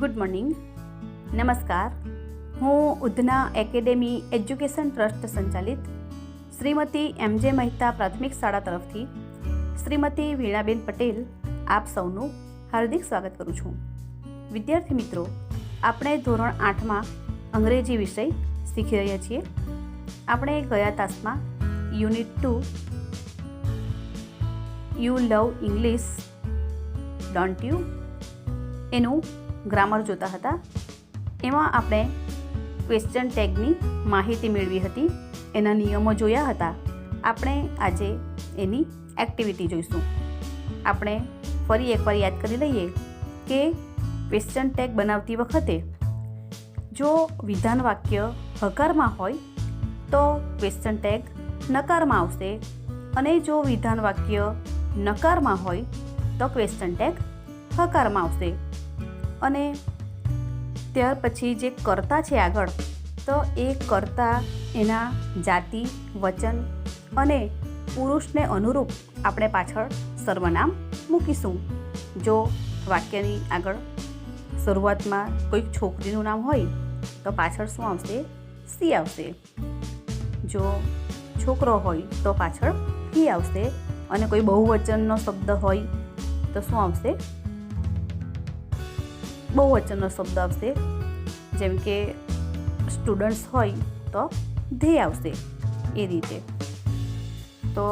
Good morning, નમસ્કાર. હું Udhna academy education trust સંચાલિત શ્રીમતી એમ.જે. મહેતા પ્રાથમિક શાળા તરફથી શ્રીમતી વીણાબેન પટેલ આપ સૌનું હાર્દિક સ્વાગત કરું છું. વિદ્યાર્થી મિત્રો, આપણે ધોરણ 8માં અંગ્રેજી વિષય શીખી રહ્યા છીએ. આપણે ગયા તાસમાં unit 2 you love English don't you એનું ગ્રામર જોતા હતા. એમાં આપણે ક્વેશ્ચન ટેગની માહિતી મેળવી હતી, એના નિયમો જોયા હતા. આપણે આજે એની એક્ટિવિટી જોઈશું. આપણે ફરી એકવાર યાદ કરી લઈએ કે ક્વેશ્ચન ટેગ બનાવતી વખતે જો વિધાન વાક્ય હકારમાં હોય તો ક્વેશ્ચન ટેગ નકારમાં આવશે, અને જો વિધાન વાક્ય નકારમાં હોય તો ક્વેશ્ચન ટેગ હકારમાં આવશે. અને ત્યાર પછી જે કર્તા છે આગળ, તો એ કર્તા એના જાતિ, વચન અને પુરુષને અનુરૂપ આપણે પાછળ સર્વનામ મૂકીશું. જો વાક્યની આગળ શરૂઆતમાં કોઈક છોકરીનું નામ હોય તો પાછળ શું આવશે? સી આવશે. જો છોકરો હોય તો પાછળ હી આવશે. અને કોઈ બહુવચનનો શબ્દ હોય તો શું આવશે? બહુવચનનો શબ્દ આવશે. જેમ કે સ્ટુડન્ટ્સ હોય તો ધે આવશે. એ રીતે. તો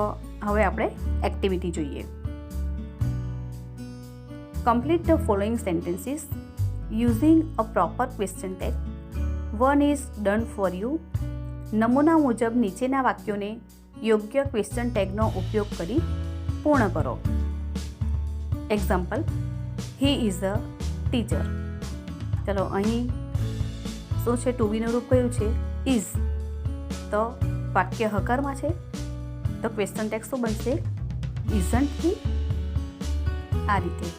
હવે આપણે એક્ટિવિટી જોઈએ. Complete the following sentences using a proper question tag. 1 is done for you. નમૂના મુજબ નીચેના વાક્યોને યોગ્ય ક્વેશ્ચન ટેગનો ઉપયોગ કરી પૂર્ણ કરો. Example, he is a teacher. ચલો, અહીં શું છે? ટુ બીનું રૂપ કયું છે? ઇઝ. તો વાક્ય હકારમાં છે તો ક્વેશ્ચન ટેગ શું બનશે? ઇઝન્ટ હી. આ રીતે.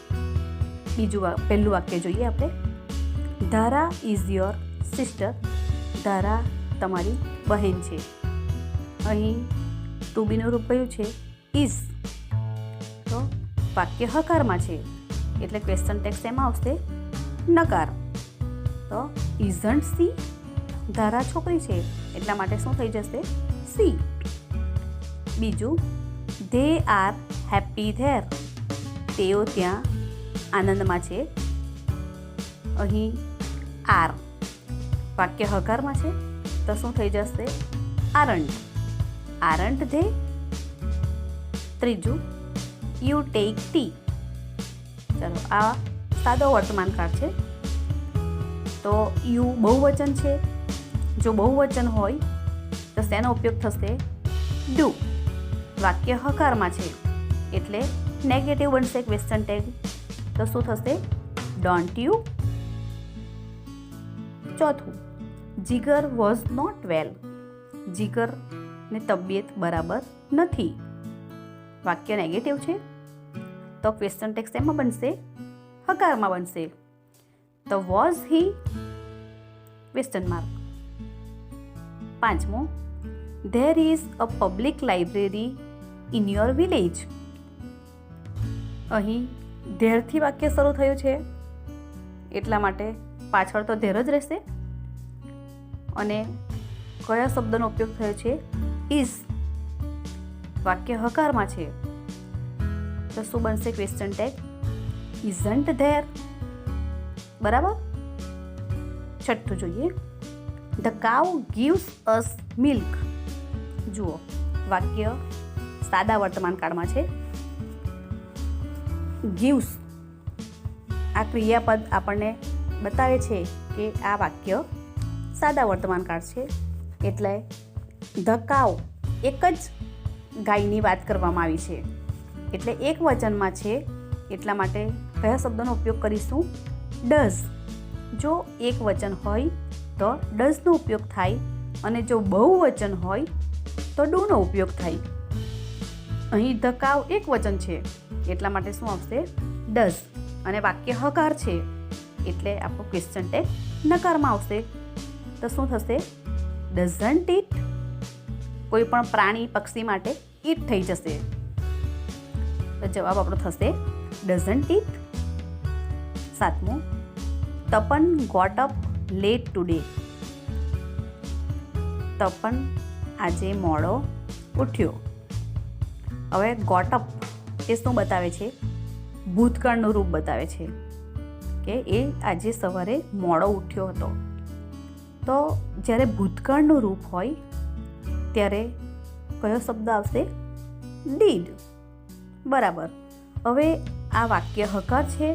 પહેલું વાક્ય જોઈએ આપણે. ધારા ઇઝ યોર સિસ્ટર. ધારા તમારી બહેન છે. અહીં ટુ બીનું રૂપ કયું છે? ઇઝ. તો વાક્ય હકારમાં છે એટલે ક્વેશ્ચન ટેગ શેમાં આવશે? નકાર. તો ઇઝન્ટ સી. ધારા છોકરી છે એટલા માટે શું થઈ જશે? સી. બીજું, ધે આર હેપી ધેર. તેઓ ત્યાં આનંદમાં છે. અહીં આર વાક્ય હકારમાં છે તો શું થઈ જશે? આરન્ટ. Aren't they. ત્રીજું, યુ ટેક ટી. ચલો, આ સાદો વર્તમાન કાળ છે તો યુ બહુવચન છે. જો બહુવચન હોય તો શેનો ઉપયોગ થશે? ડુ. વાક્ય હકારમાં છે એટલે નેગેટિવ બનશે ક્વેશ્ચન ટેગ. તો શું થશે? Don't you. ચોથું, જીગર વોઝ નોટ વેલ. જીગરની તબિયત બરાબર નથી. વાક્ય નેગેટિવ છે તો ક્વેશ્ચન ટેગ શેમાં બનશે? હકારમાં બનશે. તો વોઝ હી ક્વેશ્ચન માર્ક. પાંચમું, there is a public library in your village. અહીં ધેરથી વાક્ય શરૂ થયું છે એટલા માટે પાછળ તો ધેર જ રહેશે. અને કયા શબ્દનો ઉપયોગ થયો છે? ઇઝ. વાક્ય હકારમાં છે તો શું બનશે ક્વેશ્ચન ટેગ? Isn't there. બરાબર. છઠ્ઠું જોઈએ. The cow gives us milk. જુઓ, વાક્ય સાદા વર્તમાન કાળમાં છે. ગીવ્સ આ ક્રિયાપદ આપણને બતાવે છે કે આ વાક્ય સાદા વર્તમાન કાળ છે. એટલે ધ કાઉ એક જ ગાયની વાત કરવામાં આવી છે એટલે એક વચનમાં છે એટલા માટે કયા શબ્દનો ઉપયોગ કરીશું? ડઝ. જો એક વચન હોય તો ડઝનો ઉપયોગ થાય, અને જો બહુવચન હોય તો ડુનો ઉપયોગ થાય. અહીં ધ કાવ એક વચન છે એટલા માટે શું આવશે? ડઝ. અને વાક્ય હકાર છે એટલે આપણું ક્વેશ્ચન ટેગ નકારમાં આવશે. તો શું થશે? Doesn't it. કોઈ પણ પ્રાણી, પક્ષી માટે ઇટ થઈ જશે તો જવાબ આપણો થશે ડઝન્ટ ઇટ. સાતમું, Tapan got up late today. Tapan આજે મોડો ઉઠ્યો. હવે ગોટ અપ એ શું બતાવે છે? ભૂતકાળનું રૂપ બતાવે છે કે એ આજે સવારે મોડો ઉઠ્યો હતો. તો જ્યારે ભૂતકાળનું રૂપ હોય ત્યારે કયો શબ્દ આવશે? ડીડ. બરાબર. હવે આ વાક્ય હકાર છે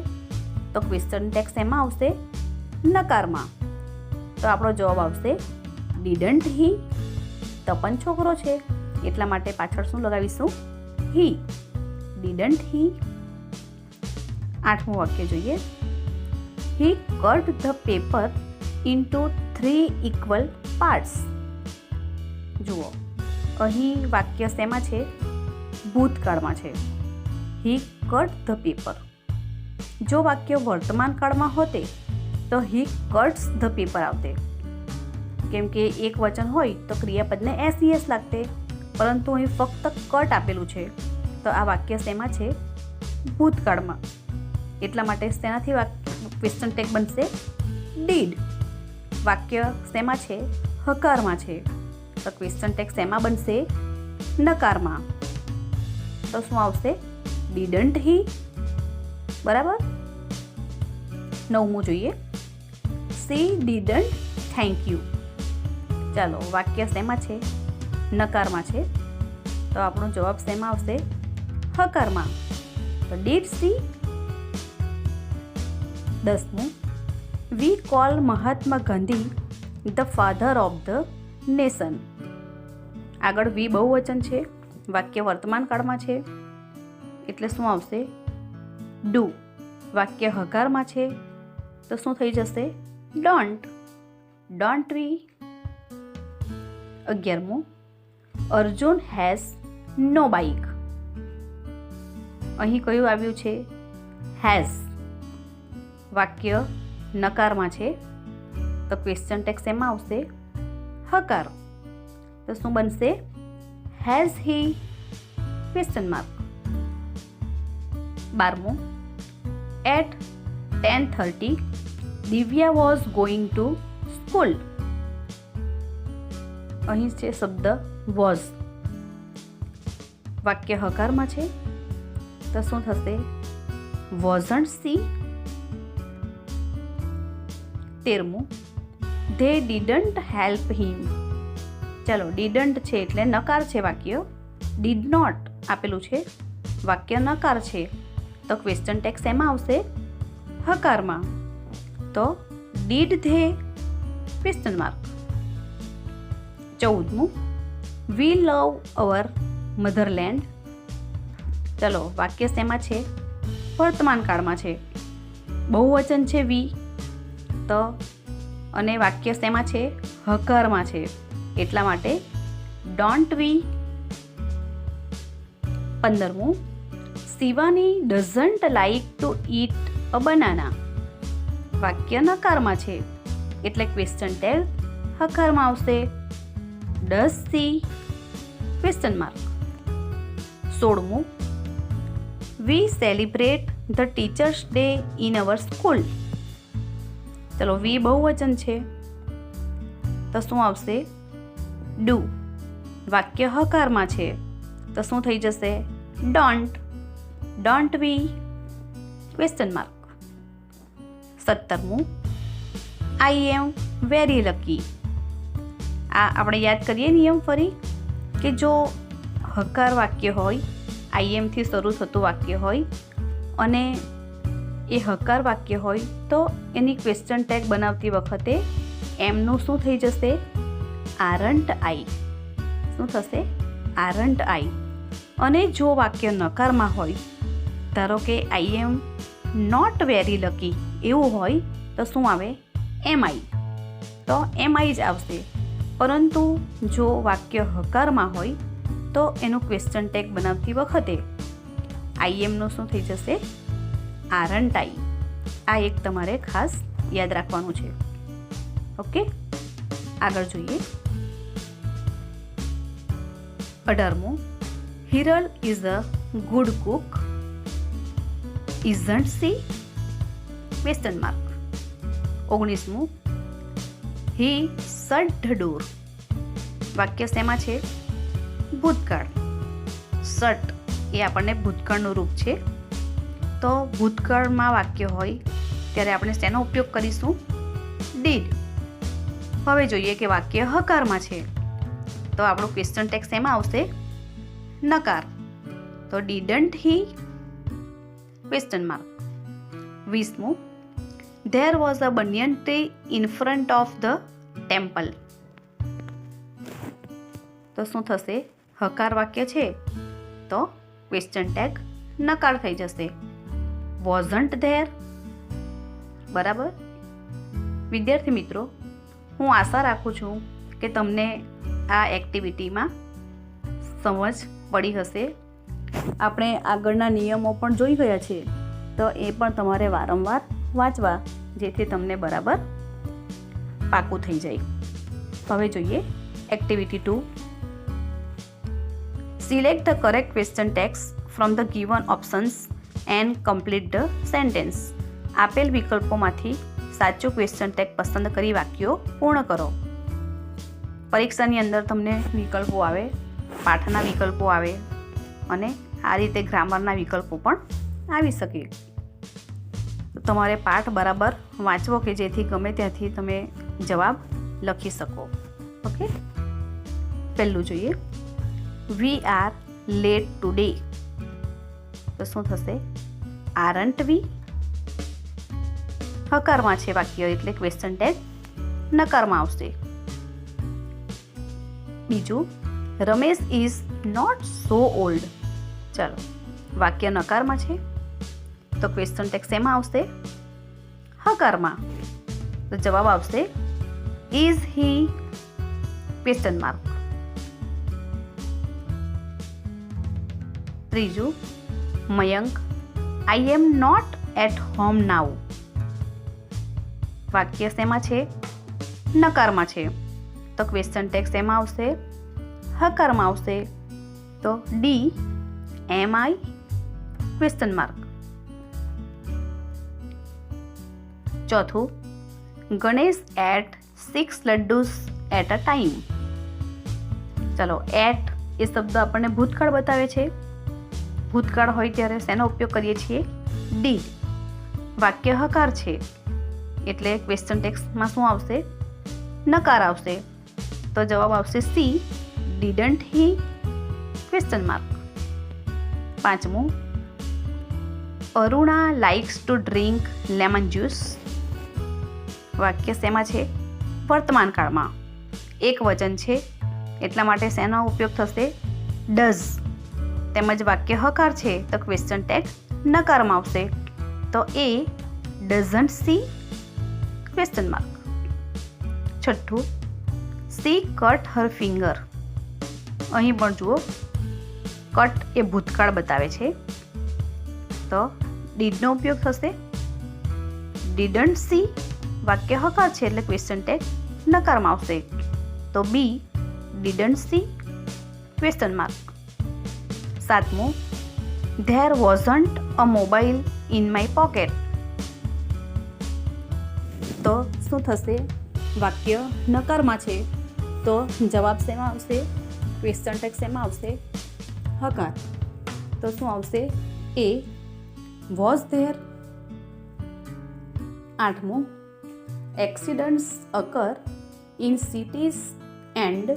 તો ક્વેશ્ચન ટેક્સ એમાં આવશે? નકારમાં. તો આપણો જવાબ આવશે ડીડન્ટ હી. તપન છોકરો છે એટલા માટે પાછળ શું લગાવીશું? હી. ડીડન્ટ હી. 8મું વાક્ય જોઈએ. He cut the paper into 3 equal parts. જુઓ, અહીં વાક્ય શેમાં છે? ભૂતકાળમાં છે. He cut the paper. જો વાક્ય વર્તમાન કાળમાં હોતે તો હી કટ્સ ધ પેપર આવતે, કેમ કે એક વચન હોય તો ક્રિયાપદને એસ લાગતે, પરંતુ અહીં ફક્ત કટ આપેલું છે તો આ વાક્ય શેમાં છે? ભૂતકાળમાં. એટલા માટે તેનાથી ક્વેશ્ચન ટેગ બનશે ડીડ. વાક્ય શેમાં છે? હકારમાં છે તો ક્વેશ્ચન ટેગ શેમાં બનશે? નકારમાં. તો શું આવશે? ડીડન્ટ હી. બરાબર. 9મું જોઈએ. C didn't thank you. ચાલો, વાક્ય શેમાં છે? નકારમાં છે તો આપણો જવાબ શેમાં આવશે? હકારમાં. તો ડીડ સી. 10મું. We call Mahatma Gandhi the father of the nation. આગળ વી બહુવચન છે, વાક્ય વર્તમાન કાળમાં છે એટલે શું આવશે? ડુ. વાક્ય હકારમાં છે તો શું થઈ જશે? ડોન્ટ. Don't we. 11મું. Arjun has no bike. અહીં કયું આવ્યું છે? હેઝ. વાક્ય નકારમાં છે તો ક્વેશ્ચન ટેક્સ એમાં આવશે? હકાર. તો શું બનશે? Has he? Question mark. 12મું. At 10:30 Divya was going to school. અહીં છે શબ્દ વોઝ. વાક્ય હકારમાં છે તો શું થશે? Wasn't she. 13મું. They didn't help him. ચાલો, ડીડન્ટ છે એટલે નકાર છે વાક્ય. ડીડ નોટ આપેલું છે, વાક્ય નકાર છે તો ક્વેશ્ચન ટેક્સ એમાં આવશે? હકારમાં. તો ડીડ ધે? Question mark. 14મું. We love our motherland. ચલો, વાક્ય શેમાં છે? વર્તમાન કાળમાં છે. બહુવચન છે વી તો, અને વાક્ય શેમાં છે? હકારમાં છે એટલા માટે ડોન્ટ વી. 15મું. Shivani doesn't like to eat a banana. વાક્ય નકારમાં છે એટલે ક્વેશ્ચન ટેગ હકારમાં આવશે. Does she? Question mark. 16મું. We celebrate the teachers day in our school. ચલો, વી બહુવચન છે તો શું આવશે? ડુ. વાક્ય હકારમાં છે તો શું થઈ જશે? Don't. Don't we? Question mark. 17મું. I am very lucky. આ આપણે યાદ કરીએ નિયમ ફરી કે જો હકાર વાક્ય હોય, આઈ એમથી શરૂ થતું વાક્ય હોય અને એ હકાર વાક્ય હોય તો એની ક્વેશ્ચન ટેગ બનાવતી વખતે એમનું શું થઈ જશે? આરન્ટ આઈ. શું થશે? આરન્ટ આઈ. અને જો વાક્ય નકારમાં હોય, ધારો કે આઈ એમ નોટ વેરી લકી એવું હોય તો શું આવે? એમ આઈ. તો એમ આઈ જ આવશે. પરંતુ જો વાક્ય હકારમાં હોય તો એનું ક્વેશ્ચન ટેગ બનાવતી વખતે આઈ એમનું શું થઈ જશે? આરન્ટ આઈ. આ એક તમારે ખાસ યાદ રાખવાનું છે. ઓકે, આગળ જોઈએ. 18મું. Hiral is a good cook. Isn't she? Question mark. 19મું, હી શટ ધ ડોર. વાક્ય શેમાં છે? ભૂતકાળ. શટ એ આપણને ભૂતકાળનું રૂપ છે. તો ભૂતકાળમાં વાક્ય હોય ત્યારે આપણે શેનો ઉપયોગ કરીશું? ડીડ. હવે જોઈએ કે વાક્ય હકારમાં છે તો આપણું ક્વેશ્ચન ટેગ શેમાં આવશે? નકાર. તો ડીડન્ટ હી ક્વેશ્ચન માર્ક. 20મું, there was a banyan tree in front of the temple. તો શું થશે? હકાર વાક્ય છે તો ક્વેશ્ચન ટેગ નકાર થઈ જશે. Wasn't there. બરાબર. વિદ્યાર્થી મિત્રો, હું આશા રાખું છું કે તમને આ એક્ટિવિટીમાં સમજ પડી હશે. આપણે આગળના નિયમો પણ જોઈ ગયા છે તો એ પણ તમારે વારંવાર વાંચવા, જેથી તમને બરાબર પાકું થઈ જાય. હવે જોઈએ activity 2. Select the correct question tags from the given options and complete the sentence. આપેલ વિકલ્પોમાંથી સાચું ક્વેશ્ચન ટેગ પસંદ કરી વાક્યો પૂર્ણ કરો. પરીક્ષાની અંદર તમને વિકલ્પો આવે, પાઠના વિકલ્પો આવે અને આ રીતે ગ્રામરના વિકલ્પો પણ આવી શકે. તમારે પાઠ બરાબર વાંચવો કે જેથી ગમે ત્યાંથી તમે જવાબ લખી શકો. ઓકે. પહેલું જોઈએ, વી આર લેટ ટુડે. તો શું થશે? આરન્ટ વી. હકારમાં છે વાક્ય એટલે ક્વેશ્ચન ટેગ નકારમાં આવશે. બીજું, Ramesh is not so old. ચાલો, વાક્ય નકારમાં છે તો ક્વેશ્ચન ટેગ શેમાં આવશે? હકારમાં. તો જવાબ આવશે ઇઝ હી ક્વેશ્ચન માર્ક. ત્રીજું, મયંક આઈ એમ નોટ એટ હોમ નાઉ. વાક્ય શેમાં છે? નકારમાં છે તો ક્વેશ્ચન ટેગ શેમાં આવશે? હકારમાં આવશે. તો ડી એમ આઈ ક્વેશ્ચન માર્ક. ચોથું, Ganesh ate 6 laddus at a time. ચલો, એટ એ શબ્દ આપણને ભૂતકાળ બતાવે છે. ભૂતકાળ હોય ત્યારે શેનો ઉપયોગ કરીએ છીએ? ડી. વાક્ય હકાર છે એટલે ક્વેશ્ચન ટેક્સમાં શું આવશે? નકાર આવશે. તો જવાબ આવશે સી ડીડન્ટ હી ક્વેશ્ચન માર્ક. પાંચમું, Aruna likes to drink lemon juice. વાક્ય શેમાં છે? વર્તમાન કાળમાં. એક વચન છે એટલા માટે શેનો ઉપયોગ થશે? ડઝ. તેમજ વાક્ય હકાર છે તો ક્વેશ્ચન ટેગ નકારમાં આવશે. તો એ ડઝન્ટ સી ક્વેશ્ચન માર્ક. છઠ્ઠું, સી કટ હર ફિંગર. અહીં પણ જુઓ, કટ એ ભૂતકાળ બતાવે છે તો ડીડનો ઉપયોગ થશે. ડીડન્ટ સી વાક્ય હકાર છે એટલે ક્વેશ્ચન ટેગ નકારમાં આવશે. તો બી ડીડન્ટ સી ક્વેશ્ચન માર્ક. સાતમું, there wasn't a mobile in my pocket. તો શું થશે? વાક્ય નકારમાં છે તો જવાબ શેમાં આવશે? ક્વેશ્ચન ટેગ શેમાં આવશે? હકાર. તો શું આવશે? એ વોઝ ધેર. આઠમું, accidents અકર in cities and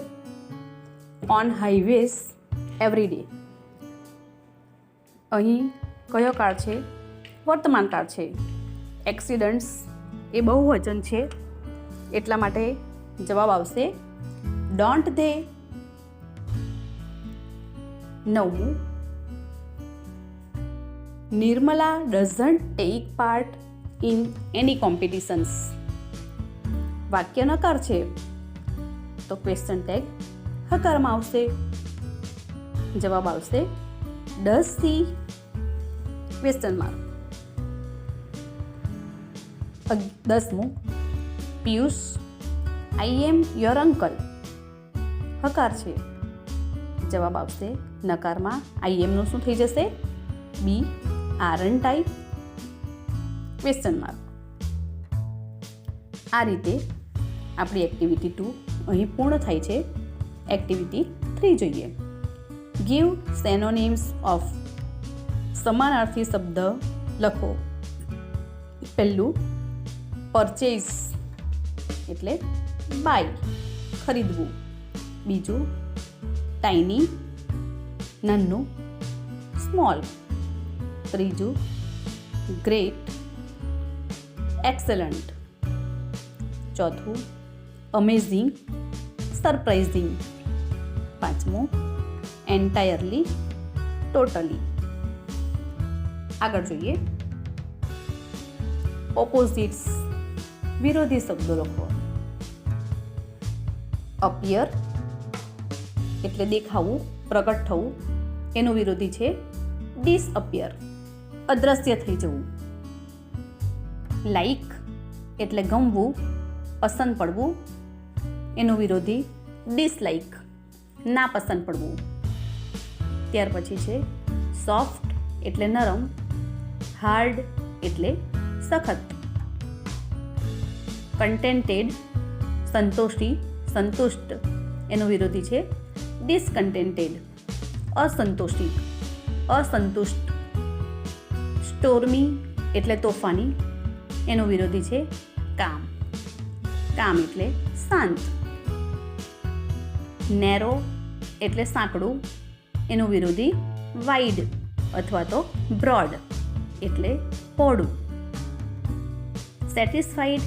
on highways every day. અહીં કયો કાળ છે? વર્તમાન કાળ છે. એક્સિડન્ટ્સ એ બહુવચન છે એટલા માટે જવાબ આવશે ડોન્ટ ધે. નવમું, Nirmala doesn't take part in any competitions. વાક્ય નકાર છે તો ક્વેશ્ચન ટેગ હકારમાં આવશે. જવાબ આવશે ડઝ સી ક્વેશ્ચન માર્ક. 10મું, Piyush I am your uncle. હકાર છે. જવાબ આવશે નકારમાં. આઈ એમનું શું થઈ જશે? બી આરન્ટ આઈ ક્વેશ્ચન માર્ક. આ રીતે આપણી એક્ટિવિટી 2 અહીં પૂર્ણ થાય છે. એક્ટિવિટી 3 જોઈએ. ગીવ સેનોનિમ્સ ઓફ સમાનાર્થી શબ્દ લખો. પહેલું પરચેઝ એટલે બાય, ખરીદવું. બીજું ટાઇની, નાનું, સ્મોલ. ત્રીજું ગ્રેટ, એક્સેલન્ટ. ચોથું અમેઝિંગ, સરપ્રાઇઝિંગ. પાંચમું એન્ટાયરલી, ટોટલી. આગળ જોઈએ. ઓપોઝિટ્સ, વિરોધી શબ્દો લખો. અપિયર એટલે દેખાવું, પ્રગટ થવું. એનું વિરોધી છે ડિસઅપિયર, અદ્રશ્ય થઈ જવું. લાઈક એટલે ગમવું, પસંદ પડવું. એનું વિરોધી ડિસલાઈક, ના પસંદ પડવું. ત્યાર પછી છે સોફ્ટ એટલે નરમ, હાર્ડ એટલે સખત. કન્ટેન્ટેડ સંતોષી, સંતુષ્ટ. એનું વિરોધી છે ડિસકન્ટેન્ટેડ, અસંતોષી, અસંતુષ્ટ. સ્ટોર્મી એટલે તોફાની. એનું વિરોધી છે કામ, કામ એટલે શાંત. નેરો એટલે સાંકડું. એનું વિરોધી વાઇડ અથવા તો બ્રોડ એટલે પહોળું. સેટિસ્ફાઈડ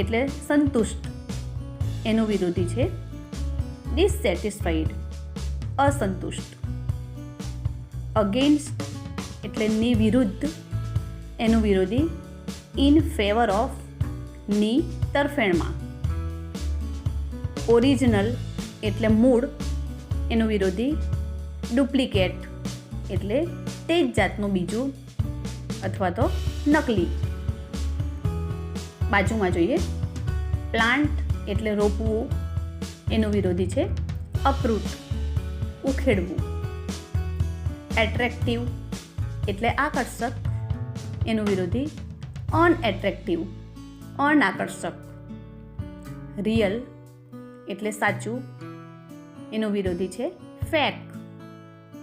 એટલે સંતુષ્ટ. એનું વિરોધી છે ડિસસેટિસ્ફાઈડ, અસંતુષ્ટ. અગેન્સ્ટ એટલે ની વિરુદ્ધ. એનું વિરોધી ઇન ફેવર ઓફ, ની તરફેણમાં. ઓરિજિનલ એટલે મૂળ. એનું વિરોધી ડુપ્લિકેટ એટલે તે જ જાતનું બીજું અથવા તો નકલી. બાજુમાં જોઈએ. પ્લાન્ટ એટલે રોપવું. એનું વિરોધી છે અપરૂટ, ઉખેડવું. એટ્રેક્ટિવ એટલે આકર્ષક. એનું વિરોધી અનએટ્રેક્ટિવ, અનાકર્ષક. રિયલ એટલે સાચું. એનું વિરોધી છે ફેક,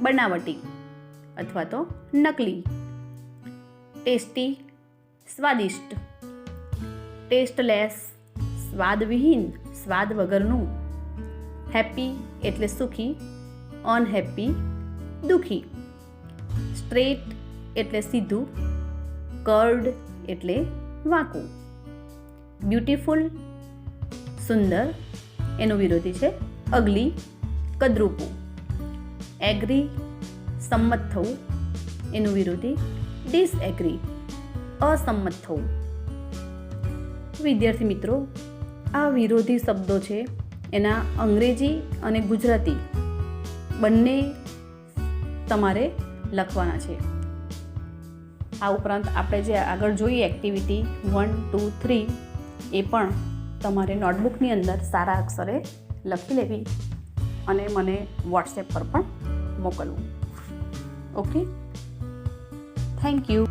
બનાવટી અથવા તો નકલી. ટેસ્ટી, સ્વાદિષ્ટ. ટેસ્ટલેસ, સ્વાદવિહીન, સ્વાદ વગરનું. હેપી એટલે સુખી, અનહેપી, દુઃખી. સ્ટ્રેટ એટલે સીધું, કર્ડ એટલે વાંકું. બ્યુટીફુલ, સુંદર. એનું વિરોધી છે અગલી, કદરૂપું. એગ્રી, સંમત થવું. એનું વિરોધી ડિસએગ્રી, અસંમત થવું. વિદ્યાર્થી મિત્રો, આ વિરોધી શબ્દો છે એના અંગ્રેજી અને ગુજરાતી બંને તમારે લખવાના છે. આ ઉપરાંત આપણે જે આગળ જોઈએ એક્ટિવિટી 1, 2, 3 એ પણ તમારે નોટબુકની અંદર સારા અક્ષરે લખી લેવી અને મને વોટ્સએપ પર પણ મોકલવું. Okay, thank you.